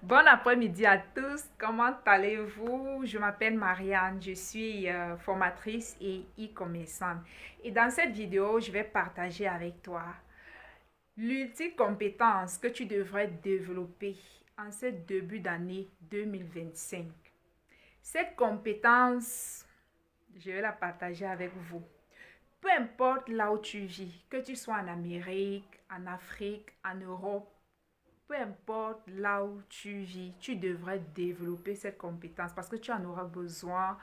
Bon après-midi à tous, comment allez-vous? Je m'appelle Marianne, je suis formatrice et e-commerçante. Et dans cette vidéo, je vais partager avec toi l'ultime compétence que tu devrais développer en ce début d'année 2025. Cette compétence, je vais la partager avec vous. Peu importe là où tu vis, que tu sois en Amérique, en Afrique, en Europe, peu importe là où tu vis, tu devrais développer cette compétence parce que tu en auras besoin.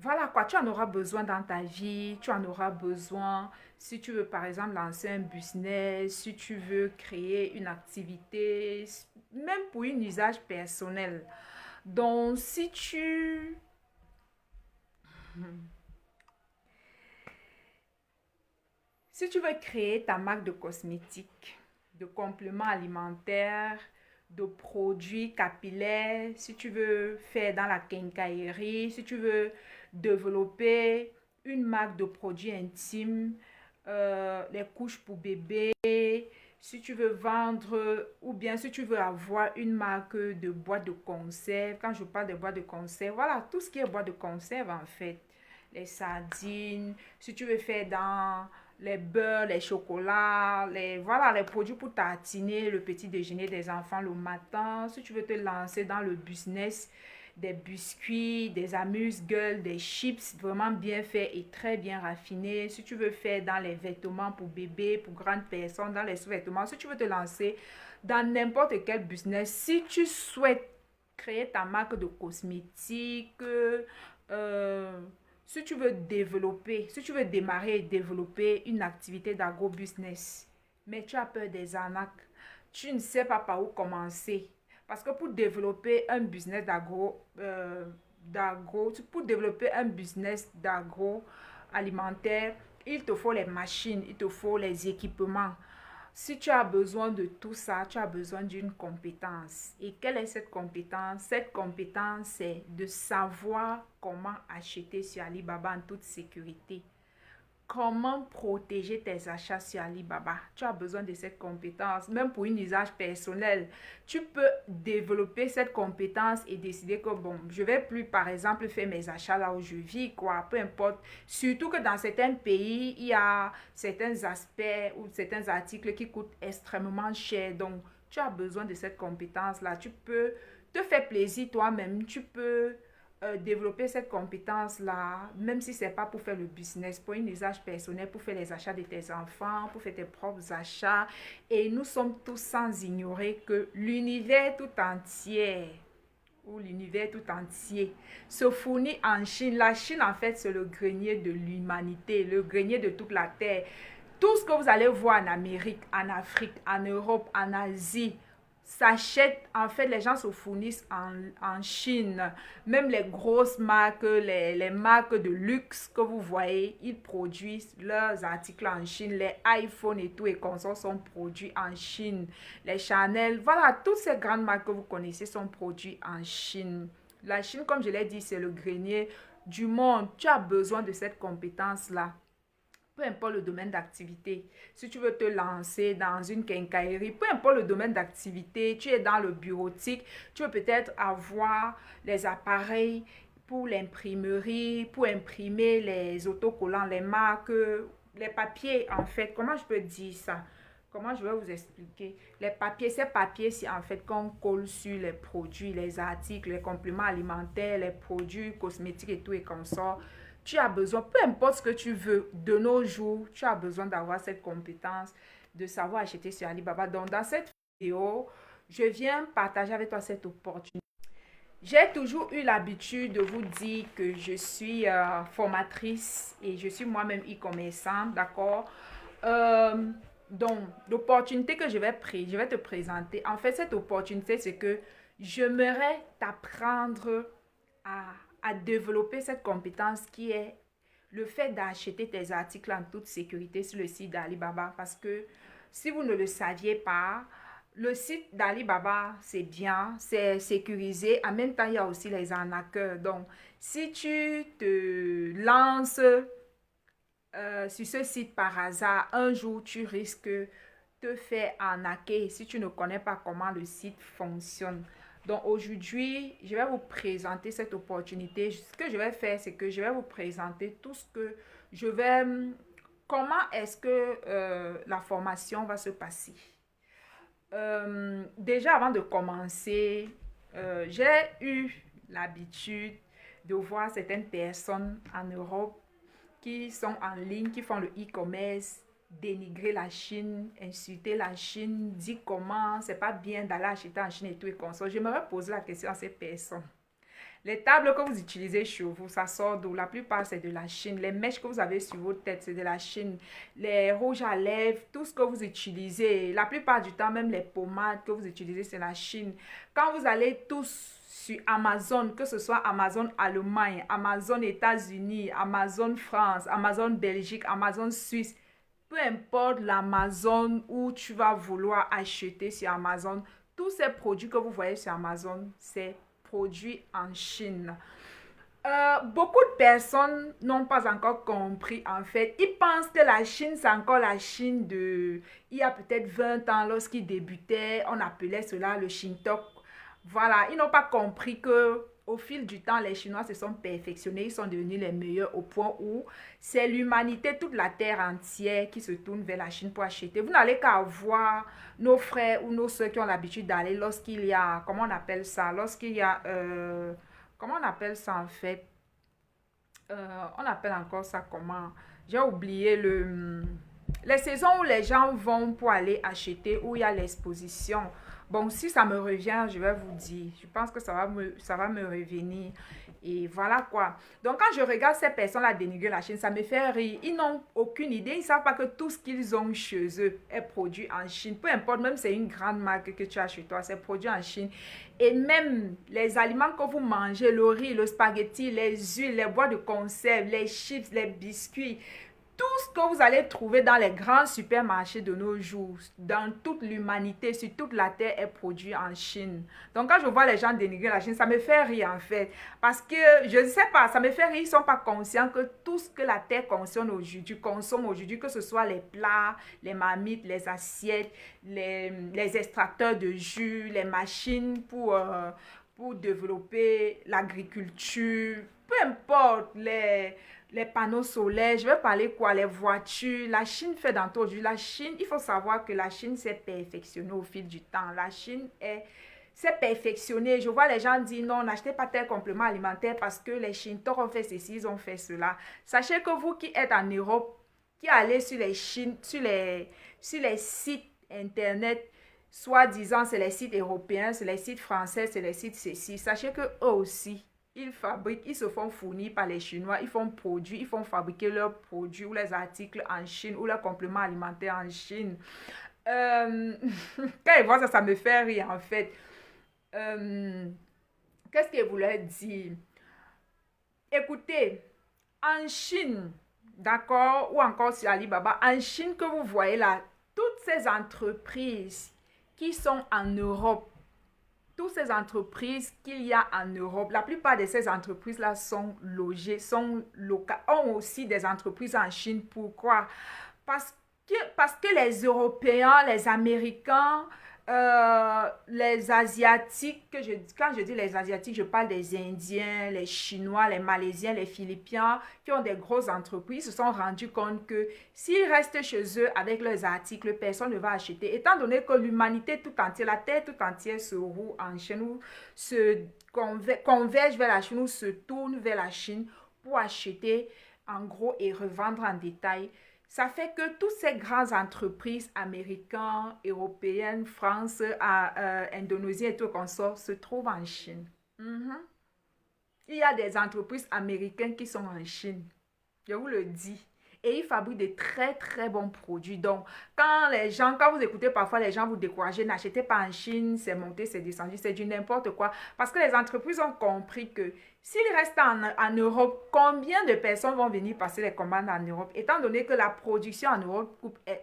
Voilà quoi, tu en auras besoin dans ta vie, tu en auras besoin si tu veux par exemple lancer un business, si tu veux créer une activité, même pour un usage personnel. Donc si tu veux créer ta marque de cosmétiques, de compléments alimentaires, de produits capillaires, si tu veux faire dans la quincaillerie, si tu veux développer une marque de produits intimes, les couches pour bébé, si tu veux vendre ou bien si tu veux avoir une marque de boîte de conserve. Quand je parle de boîte de conserve, voilà, tout ce qui est boîte de conserve en fait. Les sardines, si tu veux faire dans les beurres, les chocolats, voilà, les produits pour tartiner le petit déjeuner des enfants le matin. Si tu veux te lancer dans le business des biscuits, des amuse-gueules, des chips vraiment bien faits et très bien raffinés. Si tu veux faire dans les vêtements pour bébés, pour grandes personnes, dans les sous-vêtements, si tu veux te lancer dans n'importe quel business, si tu souhaites créer ta marque de cosmétiques, euh, si tu veux développer, si tu veux démarrer et développer une activité d'agro-business, mais tu as peur des arnaques, tu ne sais pas par où commencer. Parce que pour développer un business pour développer un business d'agroalimentaire, il te faut les machines, il te faut les équipements. Si tu as besoin de tout ça, tu as besoin d'une compétence. Et quelle est cette compétence? Cette compétence, c'est de savoir comment acheter sur Alibaba en toute sécurité. Comment protéger tes achats sur Alibaba? Tu as besoin de cette compétence, même pour un usage personnel. Tu peux développer cette compétence et décider que, bon, je vais plus, par exemple, faire mes achats là où je vis, quoi, peu importe. Surtout que dans certains pays, il y a certains aspects ou certains articles qui coûtent extrêmement cher. Donc, tu as besoin de cette compétence-là. Tu peux te faire plaisir toi-même. Tu peux développer cette compétence-là, même si ce n'est pas pour faire le business, pour un usage personnel, pour faire les achats de tes enfants, pour faire tes propres achats. Et nous sommes tous sans ignorer que l'univers tout entier, ou l'univers tout entier, se fournit en Chine. La Chine, en fait, c'est le grenier de l'humanité, le grenier de toute la Terre. Tout ce que vous allez voir en Amérique, en Afrique, en Europe, en Asie, s'achète, en fait, les gens se fournissent en Chine. Même les grosses marques, les marques de luxe que vous voyez, ils produisent leurs articles en Chine. Les iPhones et tout et consorts sont produits en Chine. Les Chanel, voilà, toutes ces grandes marques que vous connaissez sont produits en Chine. La Chine, comme je l'ai dit, c'est le grenier du monde. Tu as besoin de cette compétence-là. Peu importe le domaine d'activité, si tu veux te lancer dans une quincaillerie, peu importe le domaine d'activité, tu es dans le bureautique, tu veux peut-être avoir les appareils pour l'imprimerie, pour imprimer les autocollants, les marques, les papiers en fait. Comment je peux dire ça? Comment je vais vous expliquer? Les papiers, ces papiers-ci, en fait, qu'on colle sur les produits, les articles, les compléments alimentaires, les produits cosmétiques et tout et comme ça. Tu as besoin, peu importe ce que tu veux, de nos jours, tu as besoin d'avoir cette compétence, de savoir acheter sur Alibaba. Donc, dans cette vidéo, je viens partager avec toi cette opportunité. J'ai toujours eu l'habitude de vous dire que je suis formatrice et je suis moi-même e-commerçante, d'accord? Euh, donc, l'opportunité que je vais te présenter, en fait, cette opportunité, c'est que j'aimerais t'apprendre à, à développer cette compétence qui est le fait d'acheter tes articles en toute sécurité sur le site d'Alibaba. Parce que si vous ne le saviez pas, le site d'Alibaba, c'est bien, c'est sécurisé. En même temps, il y a aussi les arnaqueurs. Donc, si tu te lances sur ce site par hasard, un jour, tu risques de te faire arnaquer si tu ne connais pas comment le site fonctionne. Donc aujourd'hui, je vais vous présenter cette opportunité. Ce que je vais faire, c'est que je vais vous présenter tout ce que je vais... Comment est-ce que la formation va se passer? Déjà, avant de commencer, j'ai eu l'habitude de voir certaines personnes en Europe qui sont en ligne, qui font le e-commerce, dénigrer la Chine, insulter la Chine, dire comment c'est pas bien d'aller acheter en Chine et tout et comme ça. J'aimerais poser la question à ces personnes. Les tables que vous utilisez chez vous, ça sort d'où? La plupart, c'est de la Chine. Les mèches que vous avez sur votre tête, c'est de la Chine. Les rouges à lèvres, tout ce que vous utilisez, la plupart du temps, même les pommades que vous utilisez, c'est la Chine. Quand vous allez tous sur Amazon, que ce soit Amazon Allemagne, Amazon États-Unis, Amazon France, Amazon Belgique, Amazon Suisse, peu importe l'Amazon où tu vas vouloir acheter sur Amazon, tous ces produits que vous voyez sur Amazon, c'est produit en Chine. Beaucoup de personnes n'ont pas encore compris en fait. Ils pensent que la Chine, c'est encore la Chine de il y a peut-être 20 ans lorsqu'ils débutaient. On appelait cela le Shintok. Voilà, ils n'ont pas compris que au fil du temps, les Chinois se sont perfectionnés. Ils sont devenus les meilleurs au point où c'est l'humanité, toute la terre entière qui se tourne vers la Chine pour acheter. Vous n'allez qu'à voir nos frères ou nos soeurs qui ont l'habitude d'aller lorsqu'il y a, comment on appelle ça, lorsqu'il y a, comment on appelle ça en fait, on appelle encore ça comment, j'ai oublié les saisons où les gens vont pour aller acheter, où il y a l'exposition. Bon, si ça me revient, je vais vous dire. Je pense que ça va me revenir. Et voilà quoi. Donc, quand je regarde ces personnes-là dénigrer la Chine, ça me fait rire. Ils n'ont aucune idée. Ils ne savent pas que tout ce qu'ils ont chez eux est produit en Chine. Peu importe, même si c'est une grande marque que tu as chez toi, c'est produit en Chine. Et même les aliments que vous mangez, le riz, le spaghetti, les huiles, les boîtes de conserve, les chips, les biscuits, tout ce que vous allez trouver dans les grands supermarchés de nos jours, dans toute l'humanité, sur toute la terre, est produit en Chine. Donc, quand je vois les gens dénigrer la Chine, ça me fait rire en fait. Parce que, je ne sais pas, ça me fait rire, ils ne sont pas conscients que tout ce que la terre consomme aujourd'hui, que ce soit les plats, les marmites, les assiettes, les extracteurs de jus, les machines pour développer l'agriculture, peu importe, les panneaux solaires, je vais parler quoi, les voitures, la Chine fait dans tout aujourd'hui. La Chine, il faut savoir que la Chine s'est perfectionnée au fil du temps. La Chine s'est perfectionnée. Je vois les gens dire non, n'achetez pas tel complément alimentaire parce que les Chinois ont fait ceci, ils ont fait cela. Sachez que vous qui êtes en Europe, qui allez sur sur les sites internet, soi-disant c'est les sites européens, c'est les sites français, c'est les sites ceci, sachez que eux aussi, ils fabriquent, ils se font fournir par les Chinois, ils font fabriquer leurs produits ou les articles en Chine ou leurs compléments alimentaires en Chine. Quand ils voient ça, ça me fait rire en fait. Euh, Qu'est-ce que je voulais dire? Écoutez, en Chine, d'accord, ou encore sur Alibaba, en Chine que vous voyez là, toutes ces entreprises qui sont en Europe, toutes ces entreprises qu'il y a en Europe, la plupart de ces entreprises-là sont logées, sont locales, ont aussi des entreprises en Chine. Pourquoi? Parce que les Européens, les Américains, les Asiatiques, quand je dis les Asiatiques, je parle des Indiens, les Chinois, les Malaisiens, les Philippins, qui ont des grosses entreprises, se sont rendus compte que s'ils restent chez eux avec leurs articles, personne ne va acheter. Étant donné que l'humanité tout entière, la terre tout entière se roule en Chine, ou se converge vers la Chine, ou se tourne vers la Chine pour acheter en gros et revendre en détail. Ça fait que toutes ces grandes entreprises américaines, européennes, France, Indonésie et tout comme ça se trouvent en Chine. Mhm. Il y a des entreprises américaines qui sont en Chine. Je vous le dis. Et ils fabriquent de très très bons produits. Donc, quand vous écoutez parfois les gens vous décourager, n'achetez pas en Chine, c'est monté, c'est descendu, c'est du n'importe quoi. Parce que les entreprises ont compris que s'ils restent en Europe, combien de personnes vont venir passer les commandes en Europe? Étant donné que la production en Europe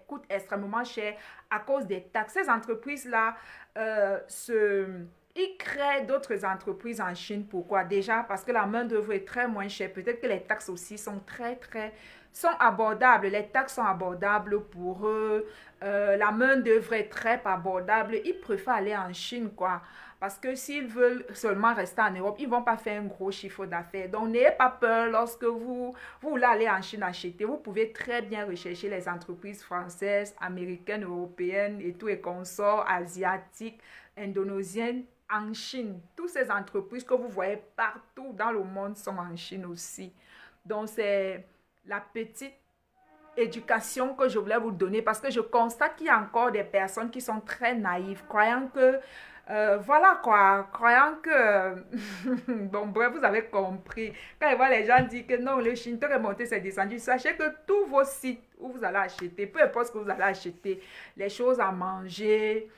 coûte extrêmement cher à cause des taxes. Ces entreprises-là ils créent d'autres entreprises en Chine. Pourquoi? Déjà parce que la main-d'œuvre est très moins chère. Peut-être que les taxes aussi sont très, très sont abordables. Les taxes sont abordables pour eux. La main-d'œuvre est très abordable. Ils préfèrent aller en Chine, quoi. Parce que s'ils veulent seulement rester en Europe, ils ne vont pas faire un gros chiffre d'affaires. Donc, n'ayez pas peur lorsque vous voulez aller en Chine acheter. Vous pouvez très bien rechercher les entreprises françaises, américaines, européennes et tout, et consorts asiatiques, indonésiennes en Chine. Toutes ces entreprises que vous voyez partout dans le monde sont en Chine aussi. Donc, c'est la petite éducation que je voulais vous donner parce que je constate qu'il y a encore des personnes qui sont très naïves, croyant que, voilà quoi, croyant que, bon bref, vous avez compris. Quand je vois les gens dire que non, le Shinto est monté, c'est descendu, sachez que tous vos sites où vous allez acheter, peu importe ce que vous allez acheter, les choses à manger,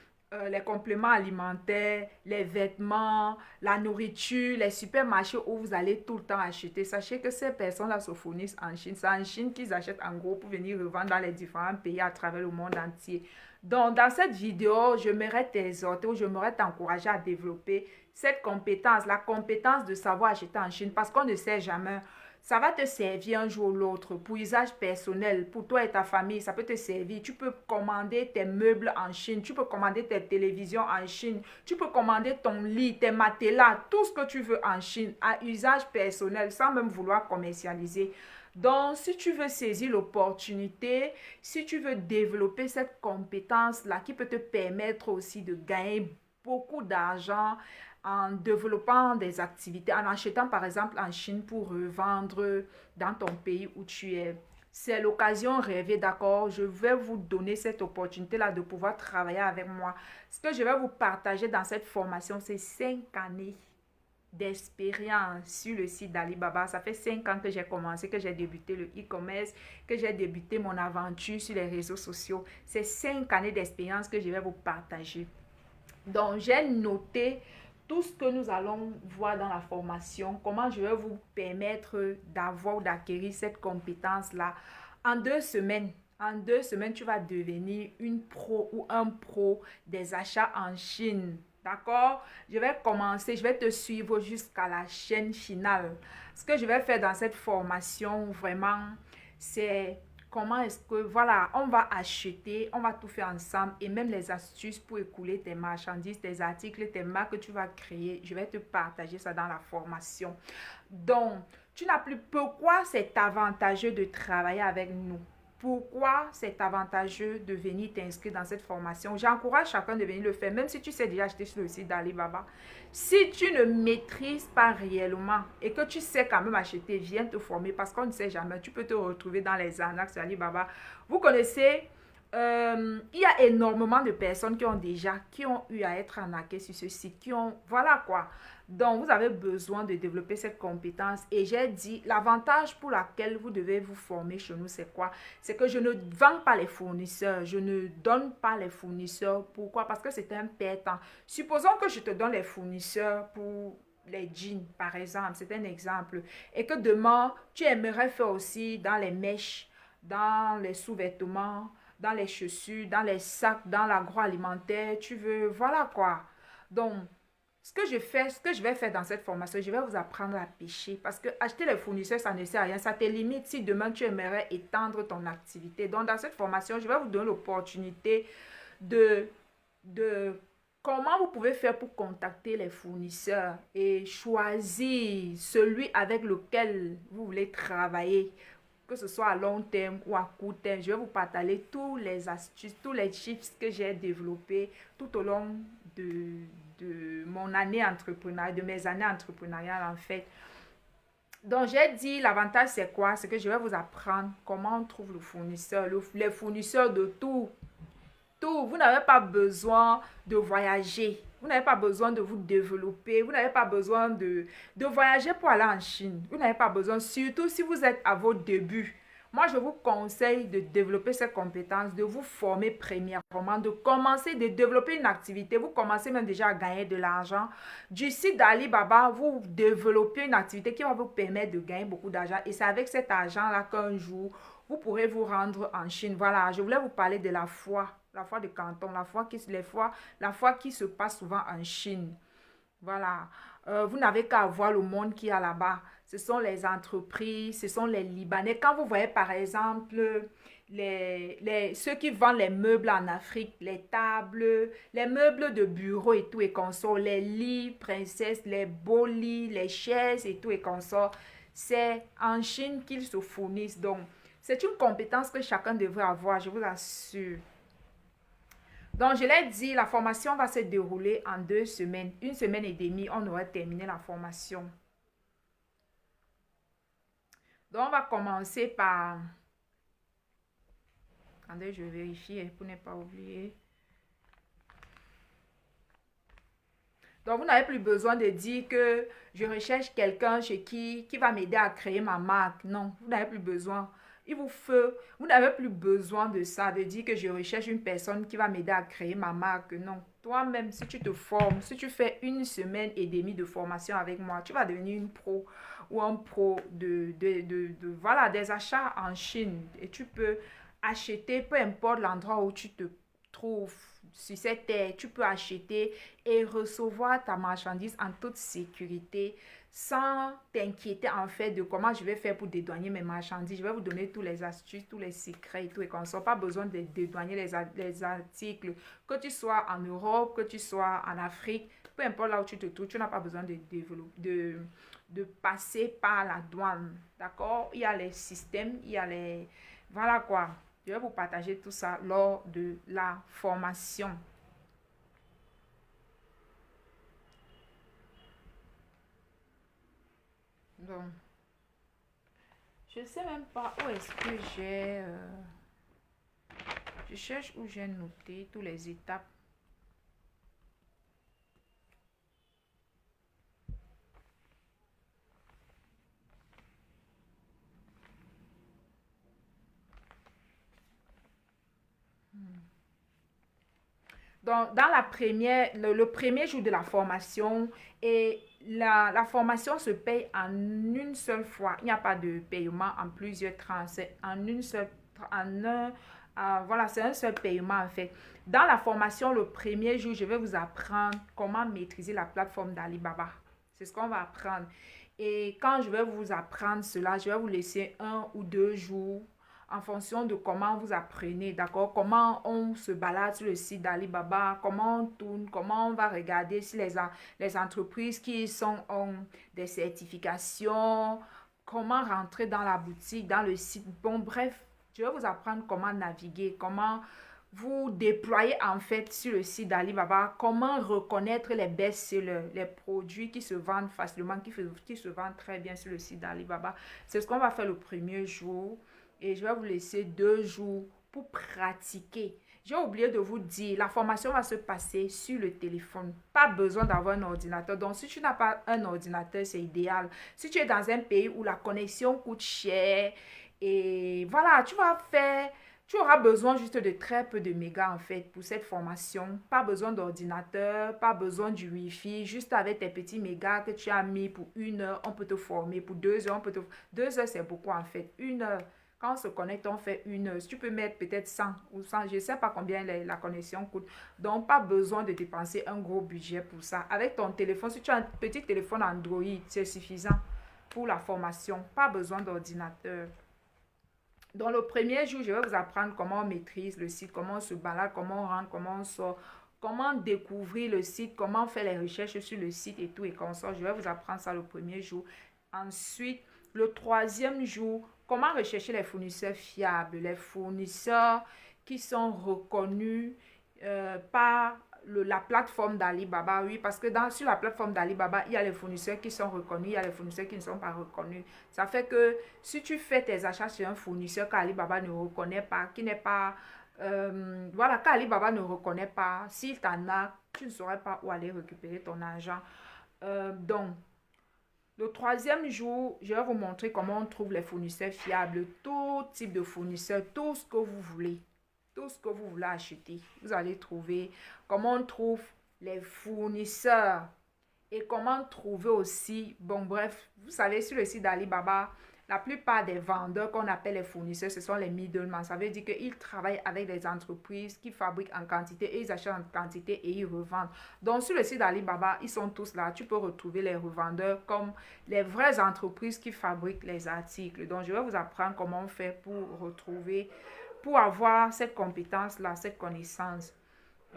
les compléments alimentaires, les vêtements, la nourriture, les supermarchés où vous allez tout le temps acheter. Sachez que ces personnes-là se fournissent en Chine. C'est en Chine qu'ils achètent en gros pour venir revendre dans les différents pays à travers le monde entier. Donc, dans cette vidéo, je m'aimerais t'exhorter ou je m'aimerais t'encourager à développer cette compétence, la compétence de savoir acheter en Chine parce qu'on ne sait jamais. Ça va te servir un jour ou l'autre pour usage personnel, pour toi et ta famille, ça peut te servir. Tu peux commander tes meubles en Chine, tu peux commander tes télévisions en Chine, tu peux commander ton lit, tes matelas, tout ce que tu veux en Chine à usage personnel sans même vouloir commercialiser. Donc, si tu veux saisir l'opportunité, si tu veux développer cette compétence-là qui peut te permettre aussi de gagner beaucoup d'argent en développant des activités, en achetant par exemple en Chine pour revendre dans ton pays où tu es. C'est l'occasion rêvée, d'accord? Je vais vous donner cette opportunité-là de pouvoir travailler avec moi. Ce que je vais vous partager dans cette formation, c'est 5 années d'expérience sur le site d'Alibaba. Ça fait 5 ans que j'ai commencé, que j'ai débuté le e-commerce, que j'ai débuté mon aventure sur les réseaux sociaux. C'est 5 années d'expérience que je vais vous partager. Donc, j'ai noté tout ce que nous allons voir dans la formation, comment je vais vous permettre d'avoir ou d'acquérir cette compétence-là. En 2 semaines, tu vas devenir une pro ou un pro des achats en Chine. D'accord? Je vais commencer, je vais te suivre jusqu'à la chaîne finale. Ce que je vais faire dans cette formation, vraiment, c'est comment est-ce que, voilà, on va acheter, on va tout faire ensemble et même les astuces pour écouler tes marchandises, tes articles, tes marques que tu vas créer. Je vais te partager ça dans la formation. Donc, tu n'as plus pourquoi c'est avantageux de travailler avec nous. Pourquoi c'est avantageux de venir t'inscrire dans cette formation? J'encourage chacun de venir le faire, même si tu sais déjà acheter sur le site d'Alibaba. Si tu ne maîtrises pas réellement et que tu sais quand même acheter, viens te former parce qu'on ne sait jamais. Tu peux te retrouver dans les arnaques sur Alibaba. Vous connaissez, il y a énormément de personnes qui ont eu à être arnaquées sur ce site, voilà quoi. Donc, vous avez besoin de développer cette compétence. Et j'ai dit, l'avantage pour lequel vous devez vous former chez nous, c'est quoi? C'est que je ne vends pas les fournisseurs. Je ne donne pas les fournisseurs. Pourquoi? Parce que c'est un perte. Supposons que je te donne les fournisseurs pour les jeans, par exemple. C'est un exemple. Et que demain, tu aimerais faire aussi dans les mèches, dans les sous-vêtements, dans les chaussures, dans les sacs, dans l'agroalimentaire. Tu veux, voilà quoi. Donc, ce que je vais faire dans cette formation, je vais vous apprendre à pêcher. Parce que acheter les fournisseurs, ça ne sert à rien. Ça te limite si demain tu aimerais étendre ton activité. Donc, dans cette formation, je vais vous donner l'opportunité de comment vous pouvez faire pour contacter les fournisseurs et choisir celui avec lequel vous voulez travailler, que ce soit à long terme ou à court terme. Je vais vous partager tous les astuces, tous les tips que j'ai développés tout au long de mon année entrepreneuriale, de mes années entrepreneuriales en fait. Donc, j'ai dit, l'avantage c'est quoi? C'est que je vais vous apprendre comment on trouve le fournisseur, les fournisseurs de tout. Tout. Vous n'avez pas besoin de voyager. Vous n'avez pas besoin de vous développer. Vous n'avez pas besoin de voyager pour aller en Chine. Vous n'avez pas besoin, surtout si vous êtes à vos débuts. Moi, je vous conseille de développer ces compétences, de vous former premièrement, de commencer, de développer une activité. Vous commencez même déjà à gagner de l'argent. Du site d'Alibaba, vous développez une activité qui va vous permettre de gagner beaucoup d'argent. Et c'est avec cet argent-là qu'un jour, vous pourrez vous rendre en Chine. Voilà, je voulais vous parler de la foi de Canton, la foi qui se passe souvent en Chine. Voilà. Vous n'avez qu'à voir le monde qu'il y a là-bas. Ce sont les entreprises, ce sont les Libanais. Quand vous voyez par exemple ceux qui vendent les meubles en Afrique, les tables, les meubles de bureau et tout et consorts, les lits, princesses, les beaux lits, les chaises et tout et consorts, c'est en Chine qu'ils se fournissent. Donc, c'est une compétence que chacun devrait avoir, je vous assure. Donc, je l'ai dit, la formation va se dérouler en 2 semaines. 1 semaine et demie, on aura terminé la formation. Donc, on va commencer par... Attendez, je vérifie pour ne pas oublier. Donc, vous n'avez plus besoin de dire que je recherche quelqu'un chez qui va m'aider à créer ma marque. Non, vous n'avez plus besoin. Vous n'avez plus besoin de ça, de dire que je recherche une personne qui va m'aider à créer ma marque. Non. Toi-même, si tu te formes, si tu fais 1 semaine et demie de formation avec moi, tu vas devenir une pro ou un pro voilà, des achats en Chine. Et tu peux acheter, peu importe l'endroit où tu te trouves sur cette terre, tu peux acheter et recevoir ta marchandise en toute sécurité sans t'inquiéter en fait de comment je vais faire pour dédouaner mes marchandises. Je vais vous donner tous les astuces, tous les secrets et tout et qu'on n'a pas besoin de dédouaner les articles. Que tu sois en Europe, que tu sois en Afrique, peu importe là où tu te trouves, tu n'as pas besoin de passer par la douane. D'accord? Il y a les systèmes, il y a les... Voilà quoi. Je vais vous partager tout ça lors de la formation. Donc, je ne sais même pas où est-ce que j'ai... je cherche où j'ai noté toutes les étapes. Donc, dans le premier jour de la formation, et la formation se paye en une seule fois. Il n'y a pas de paiement en plusieurs tranches. C'est en une seule, voilà, c'est un seul paiement en fait. Dans la formation, le premier jour, je vais vous apprendre comment maîtriser la plateforme d'Alibaba. C'est ce qu'on va apprendre. Et quand je vais vous apprendre cela, je vais vous laisser 1 ou 2 jours en fonction de comment vous apprenez, d'accord? Comment on se balade sur le site d'Alibaba, comment on tourne, comment on va regarder si les entreprises qui ont des certifications, comment rentrer dans la boutique, dans le site. Bon, bref, je vais vous apprendre comment naviguer, comment vous déployer en fait sur le site d'Alibaba, comment reconnaître les best-sellers, les produits qui se vendent facilement, qui se vendent très bien sur le site d'Alibaba. C'est ce qu'on va faire le premier jour. Et je vais vous laisser 2 jours pour pratiquer. J'ai oublié de vous dire, la formation va se passer sur le téléphone. Pas besoin d'avoir un ordinateur. Donc, si tu n'as pas un ordinateur, c'est idéal. Si tu es dans un pays où la connexion coûte cher, et voilà, tu auras besoin juste de très peu de mégas en fait pour cette formation. Pas besoin d'ordinateur, pas besoin du Wi-Fi. Juste avec tes petits mégas que tu as mis pour 1 heure, on peut te former. Pour 2 heures, 2 heures, c'est beaucoup en fait. 1 heure. Quand on se connecte, on fait 1 heure. Tu peux mettre peut-être 100 ou 100. Je ne sais pas combien la connexion coûte. Donc, pas besoin de dépenser un gros budget pour ça. Avec ton téléphone, si tu as un petit téléphone Android, c'est suffisant pour la formation. Pas besoin d'ordinateur. Dans le premier jour, je vais vous apprendre comment on maîtrise le site, comment on se balade, comment on rentre, comment on sort, comment découvrir le site, comment faire les recherches sur le site et tout et comme ça. Je vais vous apprendre ça le premier jour. Ensuite, le troisième jour, comment rechercher les fournisseurs fiables, les fournisseurs qui sont reconnus par la plateforme d'Alibaba. Oui, parce que sur la plateforme d'Alibaba, il y a les fournisseurs qui sont reconnus, il y a les fournisseurs qui ne sont pas reconnus. Ça fait que si tu fais tes achats chez un fournisseur qu'Alibaba ne reconnaît pas, qui n'est pas... voilà, qu'Alibaba ne reconnaît pas, s'il t'en a, tu ne saurais pas où aller récupérer ton argent. Donc, le troisième jour, je vais vous montrer comment on trouve les fournisseurs fiables, tout type de fournisseurs, tout ce que vous voulez. Tout ce que vous voulez acheter, vous allez trouver comment on trouve les fournisseurs et comment trouver aussi, bon bref, vous savez sur le site d'Alibaba, La plupart des vendeurs qu'on appelle les fournisseurs, ce sont les middlemen. Ça veut dire qu'ils travaillent avec des entreprises qui fabriquent en quantité et ils achètent en quantité et ils revendent. Donc, sur le site d'Alibaba, ils sont tous là. Tu peux retrouver les revendeurs comme les vraies entreprises qui fabriquent les articles. Donc, je vais vous apprendre comment on fait pour retrouver, pour avoir cette compétence-là, cette connaissance.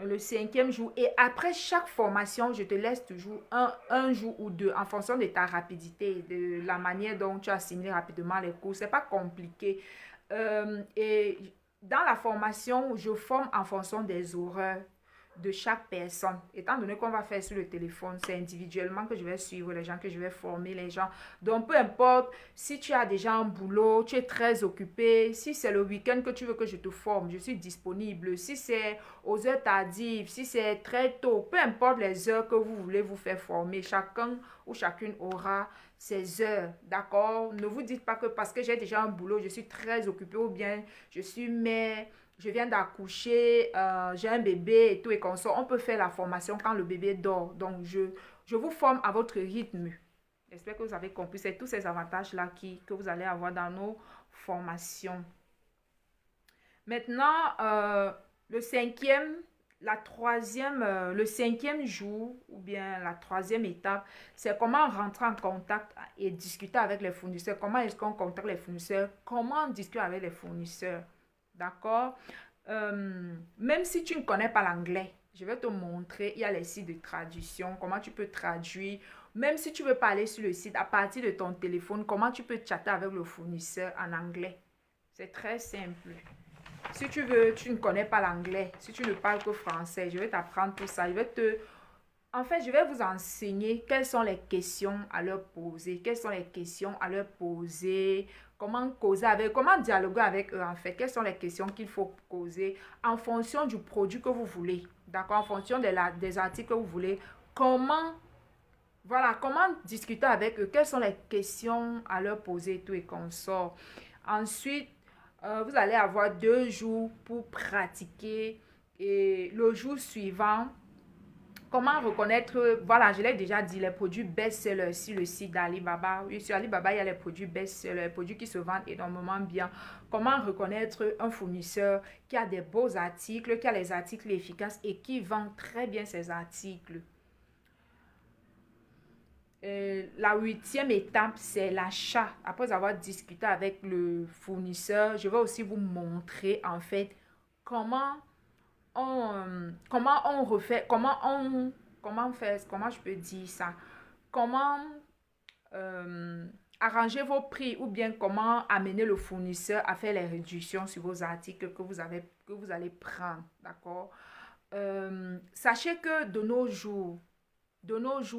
Le 5e jour. Et après chaque formation, je te laisse toujours un jour ou deux en fonction de ta rapidité, de la manière dont tu assimiles rapidement les cours. C'est pas compliqué. Et dans la formation, je forme en fonction des horaires de chaque personne. Étant donné qu'on va faire sur le téléphone, c'est individuellement que je vais suivre les gens, que je vais former les gens. Donc, peu importe si tu as déjà un boulot, tu es très occupé, si c'est le week-end que tu veux que je te forme, je suis disponible. Si c'est aux heures tardives, si c'est très tôt, peu importe les heures que vous voulez vous faire former, chacun ou chacune aura ses heures, d'accord? Ne vous dites pas que parce que j'ai déjà un boulot, je suis très occupée ou bien je suis mère, je viens d'accoucher, j'ai un bébé et tout et consort. On peut faire la formation quand le bébé dort. Donc, je vous forme à votre rythme. J'espère que vous avez compris. C'est tous ces avantages-là que vous allez avoir dans nos formations. Maintenant, le cinquième, le 5e jour ou bien la 3e étape, c'est comment rentrer en contact et discuter avec les fournisseurs. Comment est-ce qu'on contacte les fournisseurs? Comment discuter avec les fournisseurs? D'accord? Même si tu ne connais pas l'anglais, je vais te montrer, il y a les sites de traduction, comment tu peux traduire. Même si tu veux pas aller sur le site, à partir de ton téléphone, comment tu peux chatter avec le fournisseur en anglais. C'est très simple. Si tu veux, tu ne connais pas l'anglais, si tu ne parles que français, je vais t'apprendre tout ça. En fait, je vais vous enseigner quelles sont les questions à leur poser, quelles sont les questions à leur poser, comment causer avec, comment dialoguer avec eux en fait, quelles sont les questions qu'il faut poser en fonction du produit que vous voulez, d'accord, en fonction des articles que vous voulez, comment, voilà, comment discuter avec eux, quelles sont les questions à leur poser, tout et consort. Ensuite, vous allez avoir 2 jours pour pratiquer et le jour suivant, comment reconnaître, voilà, je l'ai déjà dit, les produits best-sellers sur le site d'Alibaba. Oui, sur Alibaba, il y a les produits best-sellers, les produits qui se vendent énormément bien. Comment reconnaître un fournisseur qui a des beaux articles, qui a les articles efficaces et qui vend très bien ses articles. La 8e étape, c'est l'achat. Après avoir discuté avec le fournisseur, je vais aussi vous montrer en fait comment comment on refait, comment je peux dire ça, comment euh, arranger vos prix ou bien comment amener le fournisseur à faire les réductions sur vos articles que vous allez prendre, d'accord? Sachez que de nos jours,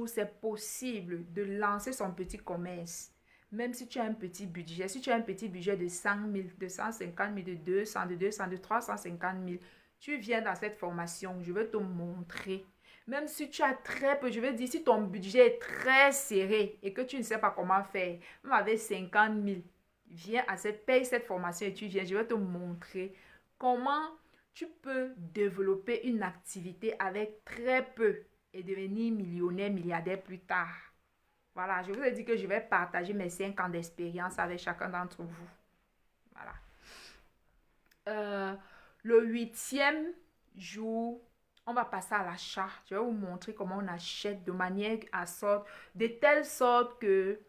c'est possible de lancer son petit commerce. Même si tu as un petit budget, si tu as un petit budget de 100 000, de 150 000, de 200, de 200, de 350 000, tu viens dans cette formation, je vais te montrer. Même si tu as très peu, je vais dire, si ton budget est très serré et que tu ne sais pas comment faire, même avec 50 000, paye cette formation et tu viens, je vais te montrer comment tu peux développer une activité avec très peu et devenir millionnaire, milliardaire plus tard. Voilà, je vous ai dit que je vais partager mes 5 ans d'expérience avec chacun d'entre vous. Voilà. Le 8e jour, on va passer à l'achat. Je vais vous montrer comment on achète de telle sorte que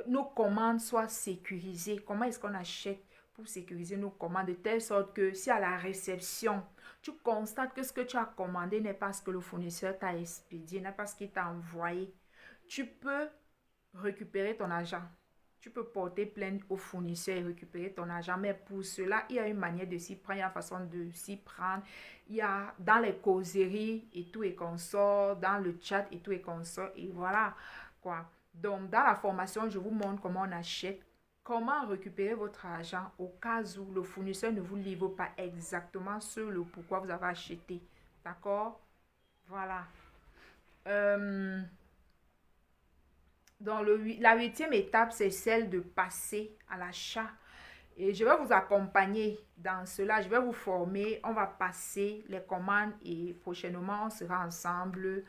nos commandes soient sécurisées. Comment est-ce qu'on achète pour sécuriser nos commandes de telle sorte que si à la réception, tu constates que ce que tu as commandé n'est pas ce que le fournisseur t'a expédié, n'est pas ce qu'il t'a envoyé, tu peux récupérer ton argent. Tu peux porter plainte au fournisseur et récupérer ton argent. Mais pour cela, il y a une manière de s'y prendre, il y a une façon de s'y prendre. Il y a dans les causeries et tout et consort, dans le chat et tout et consort. Et voilà quoi. Donc, dans la formation, je vous montre comment on achète, comment récupérer votre argent au cas où le fournisseur ne vous livre pas exactement le pourquoi vous avez acheté. D'accord? Voilà. Donc, la 8e étape, c'est celle de passer à l'achat. Et je vais vous accompagner dans cela. Je vais vous former. On va passer les commandes et prochainement, on sera ensemble.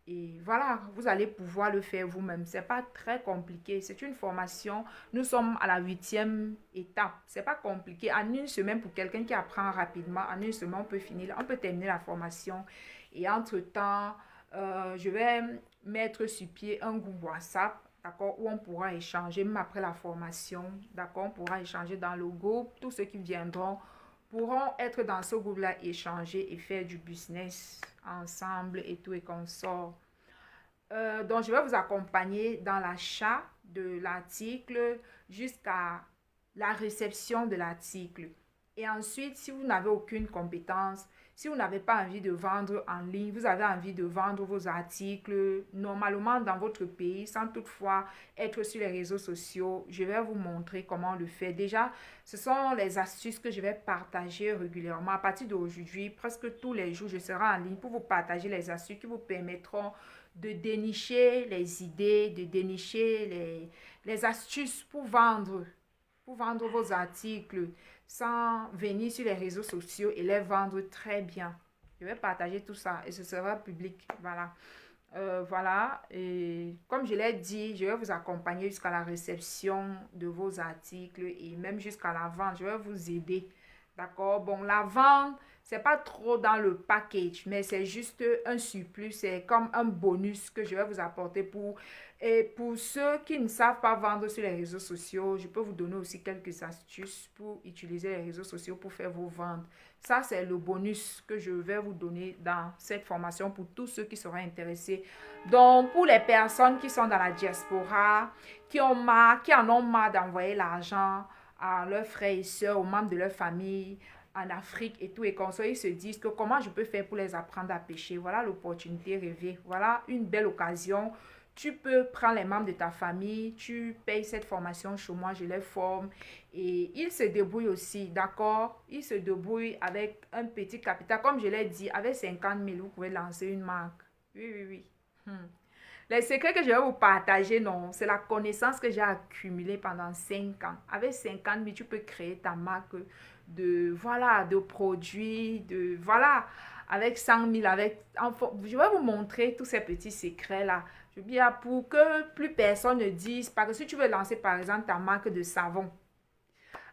Et Et voilà, vous allez pouvoir le faire vous-même. C'est pas très compliqué. C'est une formation. Nous sommes à la 8e étape. C'est pas compliqué. En une semaine, pour quelqu'un qui apprend rapidement, en une semaine, on peut terminer la formation. Et entre-temps, je vais mettre sur pied un groupe WhatsApp, d'accord, où on pourra échanger, même après la formation, d'accord, on pourra échanger dans le groupe. Tous ceux qui viendront pourront être dans ce groupe-là, échanger et faire du business ensemble et tout et qu'on sort. Donc, je vais vous accompagner dans l'achat de l'article jusqu'à la réception de l'article. Et ensuite, si vous n'avez aucune compétence, si vous n'avez pas envie de vendre en ligne, vous avez envie de vendre vos articles normalement dans votre pays, sans toutefois être sur les réseaux sociaux, je vais vous montrer comment le faire. Déjà, ce sont les astuces que je vais partager régulièrement. À partir d'aujourd'hui, presque tous les jours, je serai en ligne pour vous partager les astuces qui vous permettront de dénicher les idées, de dénicher les astuces pour vendre vos articles sans venir sur les réseaux sociaux et les vendre très bien. Je vais partager tout ça et ce sera public. Voilà. Voilà. Et comme je l'ai dit, je vais vous accompagner jusqu'à la réception de vos articles et même jusqu'à la vente. Je vais vous aider. D'accord? Bon, la vente, c'est pas trop dans le package, mais c'est juste un surplus. C'est comme un bonus que je vais vous apporter et pour ceux qui ne savent pas vendre sur les réseaux sociaux, je peux vous donner aussi quelques astuces pour utiliser les réseaux sociaux pour faire vos ventes. Ça, c'est le bonus que je vais vous donner dans cette formation pour tous ceux qui seront intéressés. Donc, pour les personnes qui sont dans la diaspora, qui en ont marre d'envoyer l'argent à leurs frères et sœurs, aux membres de leur famille, en Afrique et tout, et comme ça, ils se disent que comment je peux faire pour les apprendre à pêcher. Voilà l'opportunité rêvée. Voilà une belle occasion. Tu peux prendre les membres de ta famille, tu payes cette formation chez moi, je les forme et ils se débrouillent aussi, d'accord? Ils se débrouillent avec un petit capital. Comme je l'ai dit, avec 50 000, vous pouvez lancer une marque. Oui, oui, oui. Les secrets que je vais vous partager, non, c'est la connaissance que j'ai accumulée pendant 5 ans. Avec 50 000, tu peux créer ta marque voilà, de produits, voilà, avec 100 000, je vais vous montrer tous ces petits secrets-là. Je veux dire, pour que plus personne ne dise, parce que si tu veux lancer, par exemple, ta marque de savon,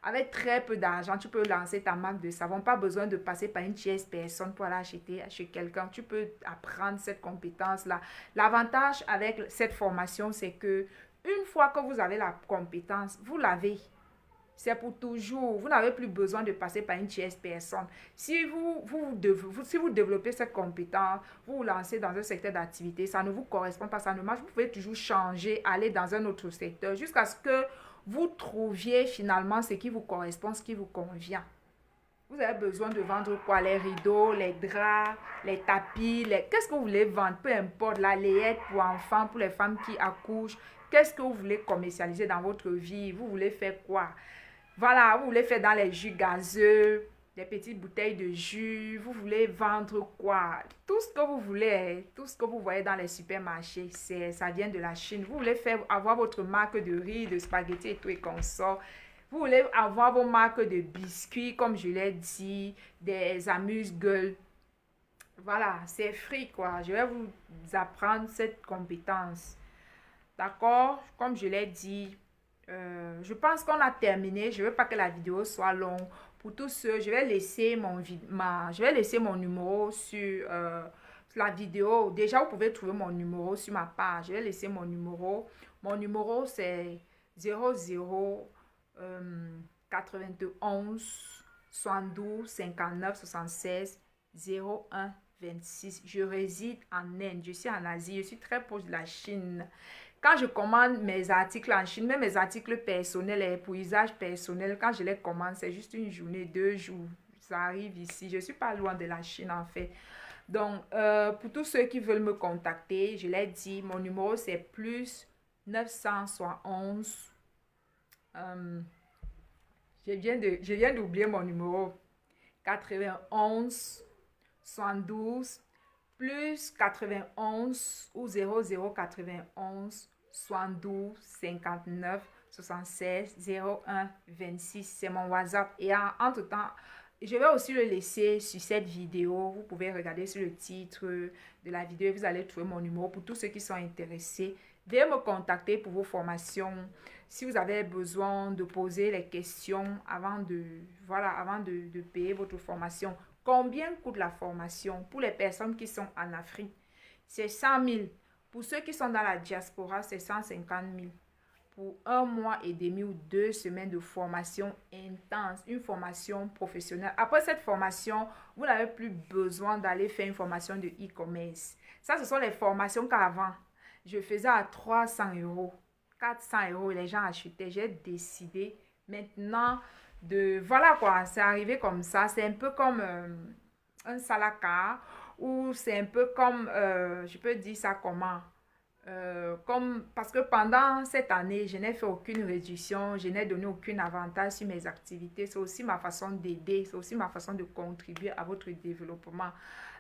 avec très peu d'argent, tu peux lancer ta marque de savon. Pas besoin de passer par une tierce personne pour aller acheter chez quelqu'un. Tu peux apprendre cette compétence-là. L'avantage avec cette formation, c'est que une fois que vous avez la compétence, vous l'avez. C'est pour toujours. Vous n'avez plus besoin de passer par une tierce personne. Si si vous développez cette compétence, vous vous lancez dans un secteur d'activité, ça ne vous correspond pas, ça ne marche. Vous pouvez toujours changer, aller dans un autre secteur jusqu'à ce que vous trouviez finalement ce qui vous correspond, ce qui vous convient. Vous avez besoin de vendre quoi? Les rideaux, les draps, les tapis, qu'est-ce que vous voulez vendre? Peu importe, la layette pour enfants, pour les femmes qui accouchent. Qu'est-ce que vous voulez commercialiser dans votre vie? Vous voulez faire quoi? Voilà, vous voulez faire dans les jus gazeux, des petites bouteilles de jus, vous voulez vendre quoi? Tout ce que vous voulez, tout ce que vous voyez dans les supermarchés, ça vient de la Chine. Vous voulez avoir votre marque de riz, de spaghettis et tout et consorts. Vous voulez avoir vos marques de biscuits, comme je l'ai dit, des amuse-gueules. Voilà, c'est free quoi. Je vais vous apprendre cette compétence. D'accord? Comme je l'ai dit, je pense qu'on a terminé. Je ne veux pas que la vidéo soit longue. Pour tous ceux, je vais laisser mon numéro sur la vidéo. Déjà, vous pouvez trouver mon numéro sur ma page. Je vais laisser mon numéro. Mon numéro, c'est 00 91 72 59 76 01 26. Je réside en Inde. Je suis en Asie. Je suis très proche de la Chine. Quand je commande mes articles en Chine, même mes articles personnels et pour usage personnel, quand je les commande, c'est juste une journée, 2 jours. Ça arrive ici. Je ne suis pas loin de la Chine en fait. Donc, pour tous ceux qui veulent me contacter, je l'ai dit, mon numéro c'est plus 971. Je viens d'oublier mon numéro. 91 72 plus 91 ou 0091 72 59 76 01 26. C'est mon WhatsApp. Et entre-temps, Je vais aussi le laisser sur cette vidéo. Vous pouvez regarder sur le titre de la vidéo. Vous allez trouver mon numéro pour tous ceux qui sont intéressés. Veuillez me contacter pour vos formations. Si vous avez besoin de poser les questions avant de payer votre formation. Combien coûte la formation pour les personnes qui sont en Afrique? C'est 100 000. Pour ceux qui sont dans la diaspora, c'est 150 000. Pour 1 mois et demi ou 2 semaines de formation intense, une formation professionnelle. Après cette formation, vous n'avez plus besoin d'aller faire une formation de e-commerce. Ça, ce sont les formations qu'avant, je faisais à 300 euros, 400 euros, les gens achetaient. J'ai décidé maintenant voilà quoi, c'est arrivé comme ça. C'est un peu comme un salaka ou c'est un peu comme, je peux dire ça comment? Parce que pendant cette année, je n'ai fait aucune réduction, je n'ai donné aucun avantage sur mes activités. C'est aussi ma façon d'aider, c'est aussi ma façon de contribuer à votre développement.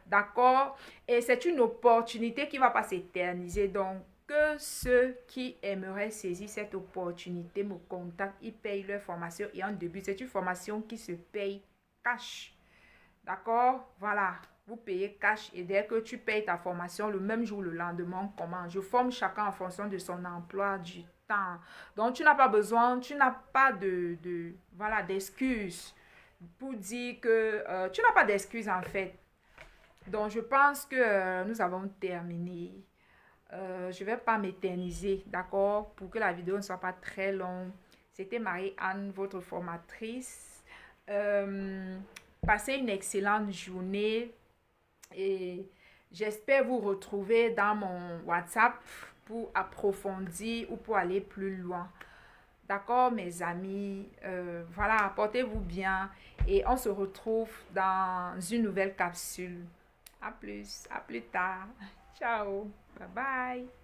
D'accord? Et c'est une opportunité qui ne va pas s'éterniser. Donc, que ceux qui aimeraient saisir cette opportunité me contactent, ils payent leur formation. Et en début, c'est une formation qui se paye cash. D'accord? Voilà. Vous payez cash et dès que tu payes ta formation, le même jour, le lendemain, on commence. Je forme chacun en fonction de son emploi du temps. Donc, tu n'as pas besoin, tu n'as pas voilà, d'excuses pour dire que tu n'as pas d'excuses en fait. Donc, je pense que nous avons terminé. Je ne vais pas m'éterniser, d'accord, pour que la vidéo ne soit pas très longue. C'était Marie-Anne, votre formatrice. Passez une excellente journée et j'espère vous retrouver dans mon WhatsApp pour approfondir ou pour aller plus loin. D'accord, mes amis? Voilà, portez-vous bien et on se retrouve dans une nouvelle capsule. À plus tard. Ciao, bye bye.